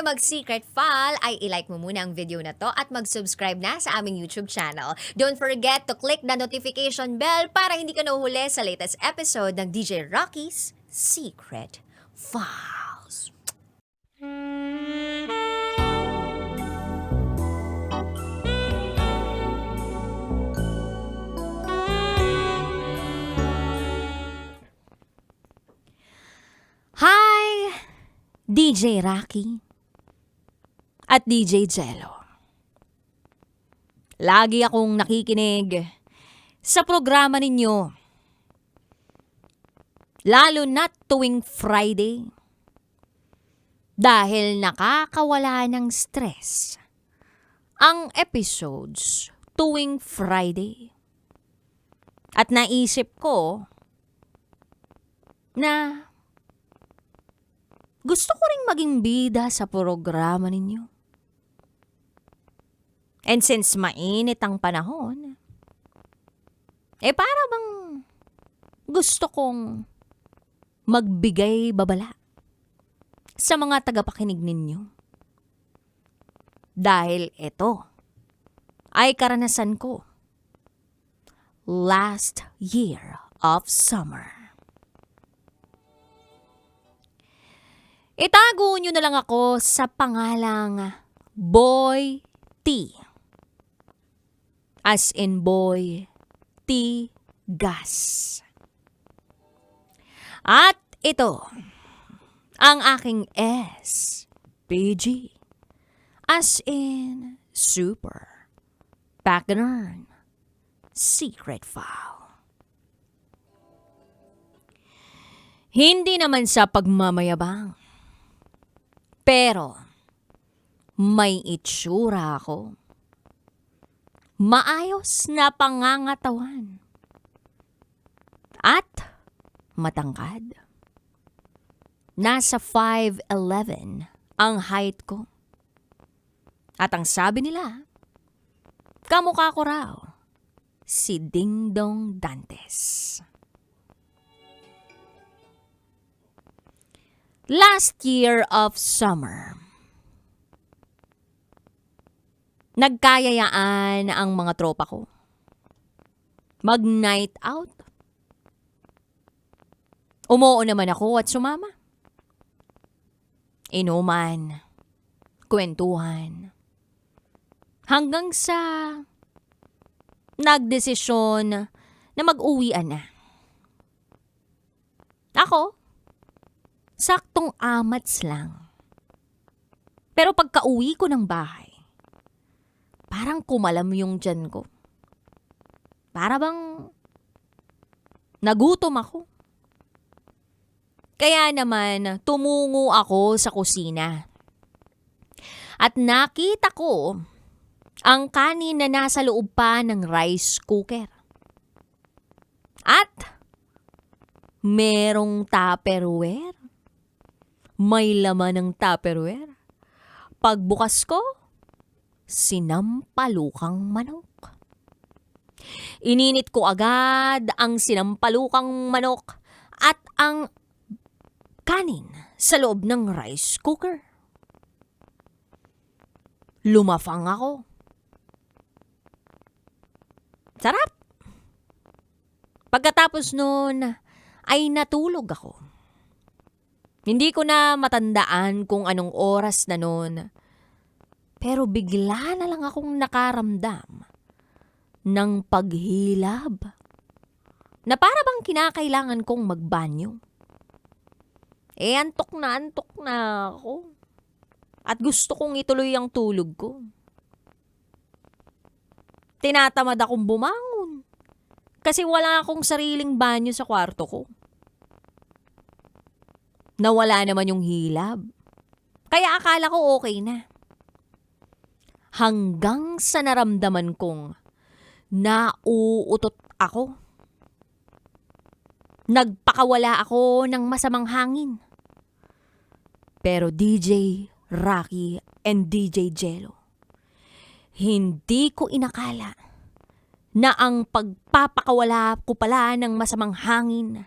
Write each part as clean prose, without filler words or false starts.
mag-secret file, ay ilike mo muna ang video na to at mag-subscribe na sa aming YouTube channel. Don't forget to click the notification bell para hindi ka nahuhuli sa latest episode ng DJ Rocky's Secret Files. Hi! DJ Rocky at DJ Jello. Lagi akong nakikinig sa programa ninyo. Lalo na tuwing Friday. Dahil nakakawala ng stress ang episodes tuwing Friday. At naisip ko na gusto ko ring maging bida sa programa ninyo. And since mainit ang panahon, para bang gusto kong magbigay babala sa mga tagapakinig ninyo. Dahil ito ay karanasan ko last year of summer. Itago nyo na lang ako sa pangalang Boy T. As in boy, T. Gas. At ito, ang aking S. PG. As in super, backnern, secret file. Hindi naman sa pagmamayabang. Pero, may itsura ako. Maayos na pangangatawan. At matangkad. Nasa 5'11" ang height ko. At ang sabi nila, kamukha ko raw si Dingdong Dantes. Last year of summer, nagkayayaan ang mga tropa ko. Mag-night out. Umuo naman ako at sumama. Inuman, kwentuhan. Hanggang sa nagdesisyon na mag-uwian na. Ako, saktong amats lang. Pero pagka-uwi ko ng bahay, parang kumalam yung tiyan ko. Para bang nagutom ako. Kaya naman, tumungo ako sa kusina. At nakita ko ang kanin na nasa loob pa ng rice cooker. At merong Tupperware. May laman ng Tupperware. Pagbukas ko, sinampalukang manok. Ininit ko agad ang sinampalukang manok at ang kanin sa loob ng rice cooker. Lumafang ako. Sarap! Pagkatapos nun, ay natulog ako. Hindi ko na matandaan kung anong oras na nun. Pero bigla na lang akong nakaramdam ng paghilab na para bang kinakailangan kong magbanyo. Antok na ako. At gusto kong ituloy ang tulog ko. Tinatamad akong bumangon kasi wala akong sariling banyo sa kwarto ko. Nawala naman yung hilab. Kaya akala ko okay na. Hanggang sa naramdaman kong nauutot ako. Nagpakawala ako ng masamang hangin. Pero DJ Rocky and DJ Jello, hindi ko inakala na ang pagpapakawala ko pala ng masamang hangin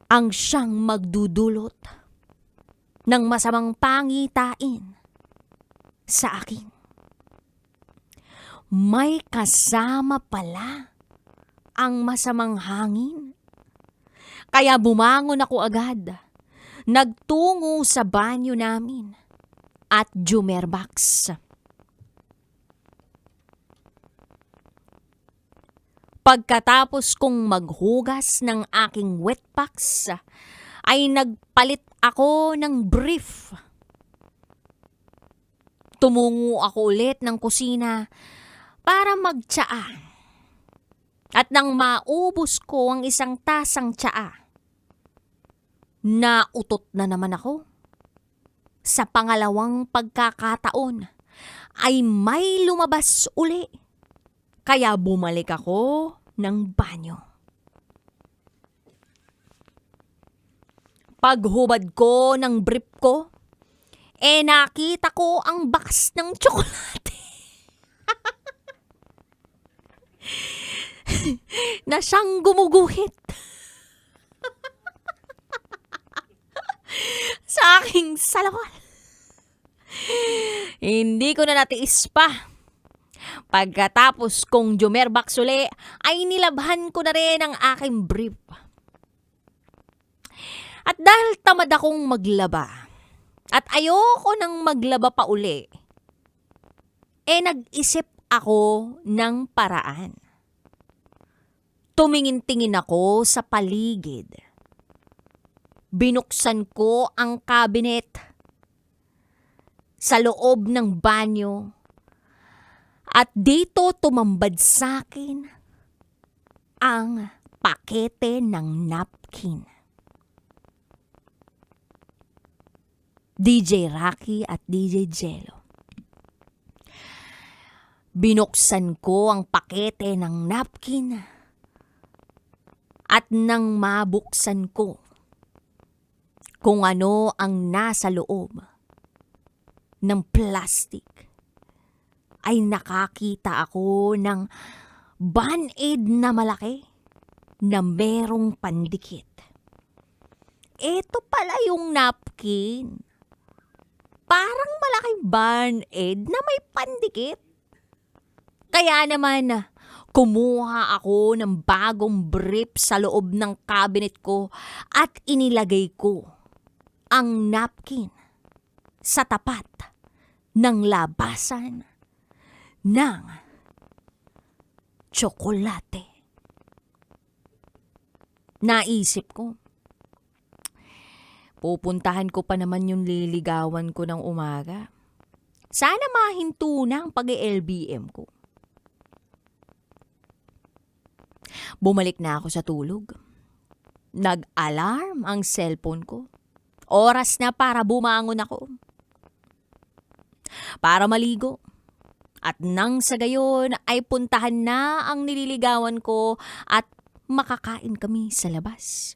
ang siyang magdudulot ng masamang pangitain sa akin. May kasama pala ang masamang hangin. Kaya bumangon ako agad. Nagtungo sa banyo namin at jumerbox. Pagkatapos kong maghugas ng aking wetpacks, ay nagpalit ako ng brief. Tumungo ako ulit ng kusina para magtsaa. At nang maubos ko ang isang tasang tsaa, nautot na naman ako. Sa pangalawang pagkakataon ay may lumabas uli. Kaya bumalik ako ng banyo. Paghubad ko ng brief ko, nakita ko ang box ng tsokolate. Na siyang gumuguhit. Sa aking salawal. Hindi ko na natiis pa. Pagkatapos kong jumerbox uli, ay nilabhan ko na rin ang aking brief. At dahil tamad akong maglaba, at ayoko nang maglaba pa uli, nag-isip ako ng paraan. Tumingin-tingin ako sa paligid. Binuksan ko ang cabinet sa loob ng banyo. At dito tumambad sa akin ang pakete ng napkin. DJ Rocky at DJ Jello. Binuksan ko ang pakete ng napkin at nang mabuksan ko kung ano ang nasa loob ng plastic, ay nakakita ako ng Band-Aid na malaki na merong pandikit. Ito pala yung napkin. Parang malaking Band-Aid na may pandikit. Kaya naman, kumuha ako ng bagong brief sa loob ng cabinet ko at inilagay ko ang napkin sa tapat ng labasan ng tsokolate. Naisip ko, pupuntahan ko pa naman yung liligawan ko ng umaga. Sana mahinto na ang pag-LBM ko. Bumalik na ako sa tulog. Nag-alarm ang cellphone ko. Oras na para bumangon ako. Para maligo. At nang sa gayon ay puntahan na ang nililigawan ko at makakain kami sa labas.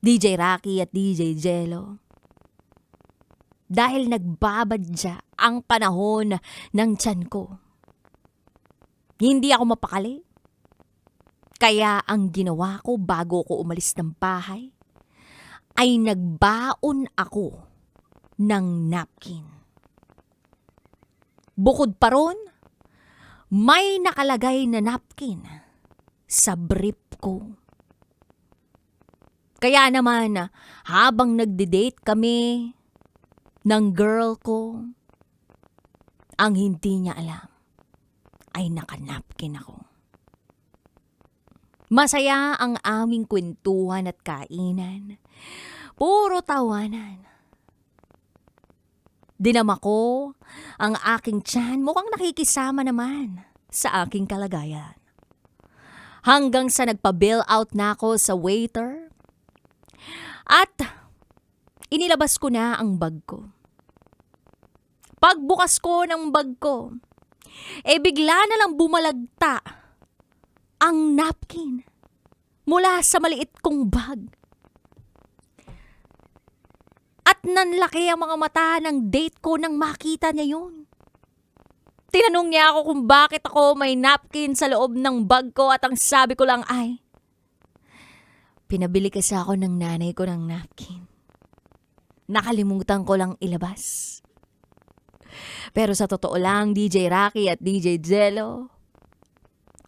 DJ Rocky at DJ Jello. Dahil nagbabadya ang panahon ng tiyan ko. Hindi ako mapakali. Kaya ang ginawa ko bago ko umalis ng bahay ay nagbaon ako ng napkin. Bukod pa ron, may nakalagay na napkin sa brief ko. Kaya naman, habang nagde-date kami ng girl ko, ang hindi niya alam ay nakanapkin ako. Masaya ang aming kwentuhan at kainan. Puro tawanan. Dinama ko ang aking tiyan, mukhang nakikisama naman sa aking kalagayan. Hanggang sa nagpa-bill out na ako sa waiter at inilabas ko na ang bag ko. Pagbukas ko ng bag ko, bigla na lang bumalagta ang napkin mula sa maliit kong bag. At nanlaki ang mga mata ng date ko nang makita niya yun. Tinanong niya ako kung bakit ako may napkin sa loob ng bag ko at ang sabi ko lang ay, pinabili kasi ako ng nanay ko ng napkin. nakalimutan ko lang ilabas. Pero sa totoo lang, DJ Rocky at DJ Jello,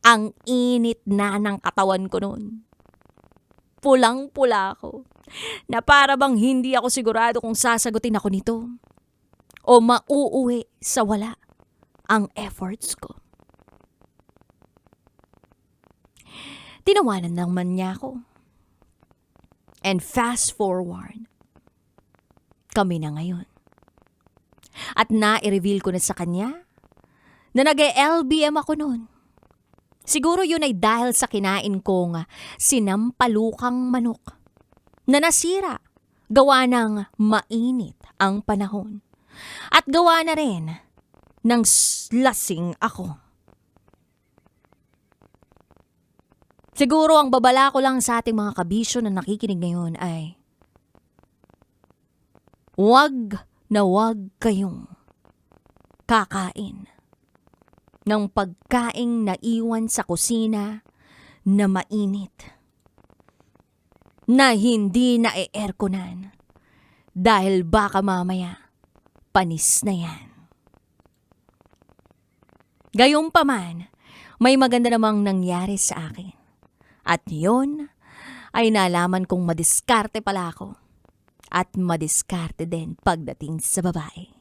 ang init na ng katawan ko noon. Pulang-pula ako. Na para bang hindi ako sigurado kung sasagutin ako nito o mauuwi sa wala ang efforts ko. Tinawanan naman niya ako. And fast forward, kami na ngayon. At na-reveal ko na sa kanya na nag-LBM ako noon. Siguro yun ay dahil sa kinain kong sinampalukang manok na nasira gawa ng mainit ang panahon. At gawa na rin ng lasing ako. Siguro ang babala ko lang sa ating mga kabisyo na nakikinig ngayon ay wag kayong kakain ng pagkaing naiwan sa kusina na mainit, na hindi na-airconan dahil baka mamaya panis na yan. Gayunpaman, may maganda namang nangyari sa akin. At yun ay nalaman kong madiskarte pala ako. At madiskarte din pagdating sa babae.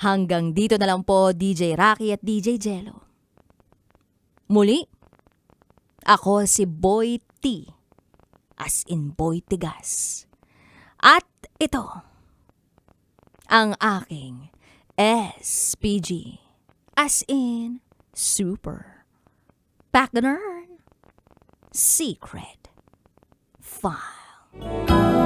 Hanggang dito na lang po, DJ Rocky at DJ Jello. Muli, ako si Boy T, as in Boy Tigas. At ito, ang aking SPG, as in Super Pagner Secret File.